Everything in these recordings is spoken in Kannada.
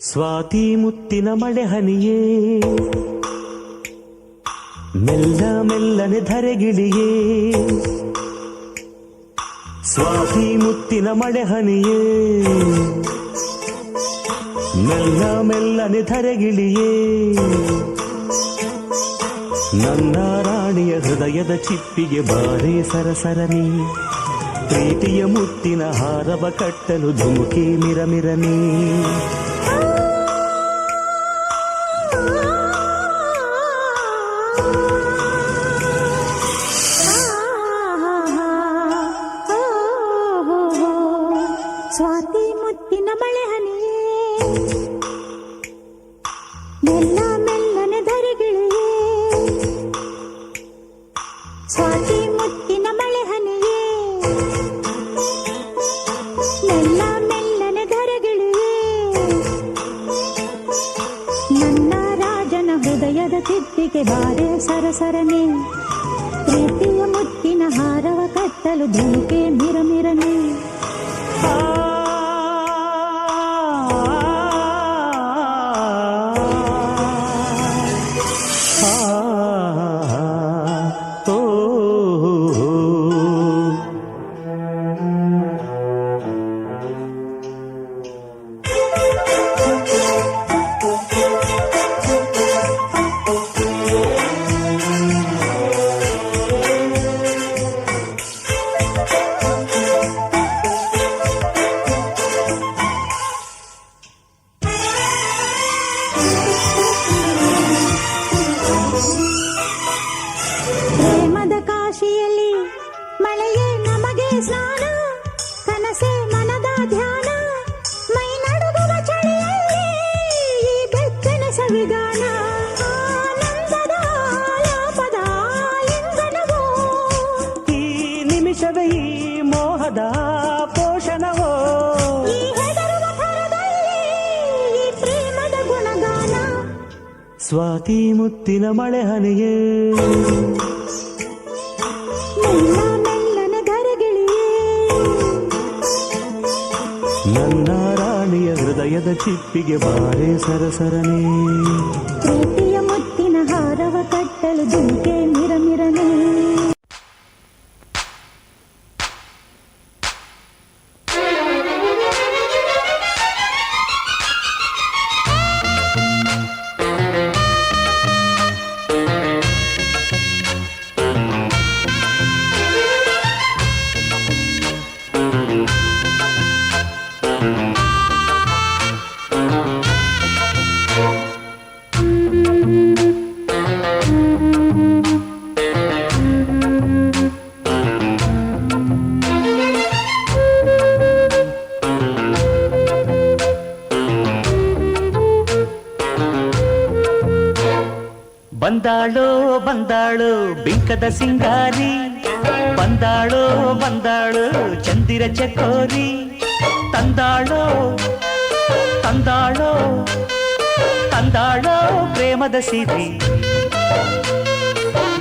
ಸ್ವಾತಿ ಮುತ್ತಿನ ಮಳೆ ಹನಿಯೇ ಮೆಲ್ಲ ಮೆಲ್ಲನೆ ಧರೆಗಿಳಿಯೇ ಸ್ವಾತಿ ಮುತ್ತಿನ ಮಳೆ ಹನಿಯೇ ಮೆಲ್ಲ ಮೆಲ್ಲನೆ ಧರೆಗಿಳಿಯೇ ನನ್ನ ರಾಣಿಯ ಹೃದಯದ ಚಿಪ್ಪಿಗೆ ಬಾರೇ ಸರಸರನಿ ಪ್ರೀತಿಯ ಮುತ್ತಿನ ಹಾರವ ಕಟ್ಟಲು ಧುಮುಕಿ ಮಿರಮಿರನಿ ಸ್ವಾತಿ ಮುತ್ತಿನ ಮಳೆ ಹನಿಯೇ ಮೆಲ್ಲ ಮೆಲ್ಲನೆ ಧರೆಗಿಳಿಯೇ ಸ್ವಾತಿ ಮುತ್ತಿನ ಮಳೆ ಹನಿಯೇ ಮೆಲ್ಲ ಮೆಲ್ಲನೆ ಧರೆಗಿಳಿಯೇ ನನ್ನ ರಾಜನ ಹೃದಯದ ತಿದ್ದಿಗೆ ಬಾರೆ ಸರಸರನೆ ಪ್ರೀತಿಯ ಮುತ್ತಿನ ಹಾರವ ಕಟ್ಟಲು ಧುಮುಕೆ ಮಿರಮಿರನೆ ಪ್ರೇಮದ ಕಾಶಿಯಲ್ಲಿ ಮಳೆಯೇ ನಮಗೆ ಸ್ನಾನ ಕನಸೆ ಮನದ ಧ್ಯಾನ ಮೈ ನಡುಗುವ ಚಳಿಯಲ್ಲಿ ಈ ಬೆಚ್ಚನ ಸವಿಗಾನ ಆನಂದದ ಲಾಪದ ಇಂಧನವೋ ಈ ನಿಮಿಷವೇ ಈ ಮೋಹದ ಪೋಷಣವೋ ಈ ಹೆದರುವ ಥರದಲ್ಲಿ ಈ ಪ್ರೇಮದ ಗುಣಗಾನ ಸ್ವಾತಿ ಮುತ್ತಿನ ಮಳೆ ಹನಿಯೇ ಮೆಲ್ಲ ಮೆಲ್ಲನೆ ಧರೆಗಿಳಿಯೇ ನನ್ನ ರಾಣಿಯ ಹೃದಯದ ಚಿಪ್ಪಿಗೆ ಬಾರೆ ಸರಸರನೆ ಪ್ರೀತಿಯ ಮುತ್ತಿನ ಹಾರವ ಕಟ್ಟಲು ಧುಮುಕೆ ಮಿರಮಿರನೆ ಬಂದಾಳೋ ಬಂದಾಳು ಬಿಂಕದ ಸಿಂಗಾರಿ ಬಂದಾಳೋ ಬಂದಾಳು ಚಂದಿರ ಚಕೋರಿ ತಂದಾಳೋ ತಂದಾಳೋ ತಂದಾಳೋ ಪ್ರೇಮದ ಸಿರಿ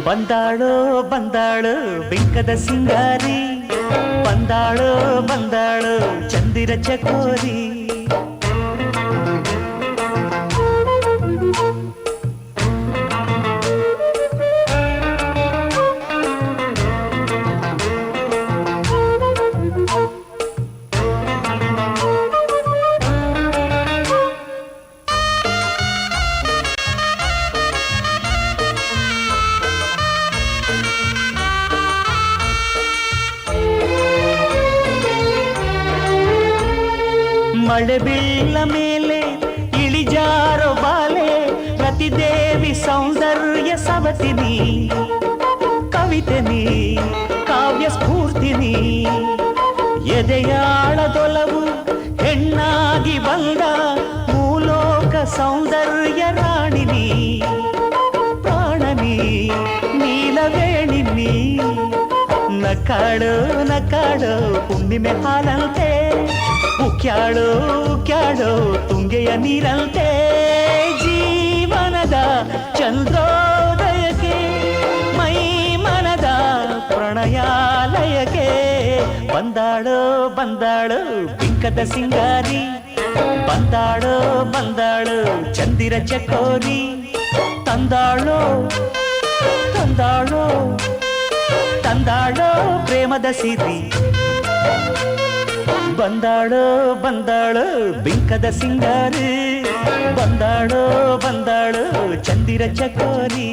ಬಂದಾಳೋ ಬಂದಾಳು ಬಿಂಕದ ಸಿಂಗಾರಿ ಬಂದಾಳೋ ಬಂದಾಳು ಚಂದಿರ ಚಕೋರಿ ಮಳೆ ಬೀಳ ಮೇಲೆ ಇಳಿಜಾರೋ ಬಾಲೆ ರತಿದೇವಿ ಸೌಂದರ್ಯ ಸವತಿನಿ ಕವಿತೆನಿ ಕಾವ್ಯ ಸ್ಫೂರ್ತಿನಿ ಎದೆಯಾಳದೊಲವು ಹೆಣ್ಣಾಗಿ ಬಂದ ಮೂಲೋಕ ಸೌಂದರ್ಯ ರಾಣಿನಿ ಪ್ರಾಣನಿ ನೀಲವೇಣಿನಿ ನಕಾಡು ನಕಾಡು ಹುಣ್ಣಿಮೆ ಹಾಲಂತೆ ಉಕ್ಯಾಳೋ ಉಕ್ಯಾಳೋ ತುಂಗೆಯ ನೀರಂತೆ ಜೀವನದ ಚಂದ್ರೋದಯಕ್ಕೆ ಮೈ ಮನದ ಪ್ರಣಯಾಲಯಕ್ಕೆ ಬಂದಾಳೋ ಬಂದಾಳೋ ಬಿಂಕದ ಸಿಂಗಾರಿ ಬಂದಾಳೋ ಬಂದಾಳು ಚಂದಿರ ಚಕೋರಿ ತಂದಾಳೋ ತಂದಾಳೋ ತಂದಾಳೋ ಪ್ರೇಮದ ಸಿರಿ ಬಂದಾಳೋ ಬಂದಾಳು ಬಿಂಕದ ಸಿಂಗಾರಿ ಬಂದಾಳೋ ಬಂದಾಳು ಚಂದಿರ ಚಕೋರಿ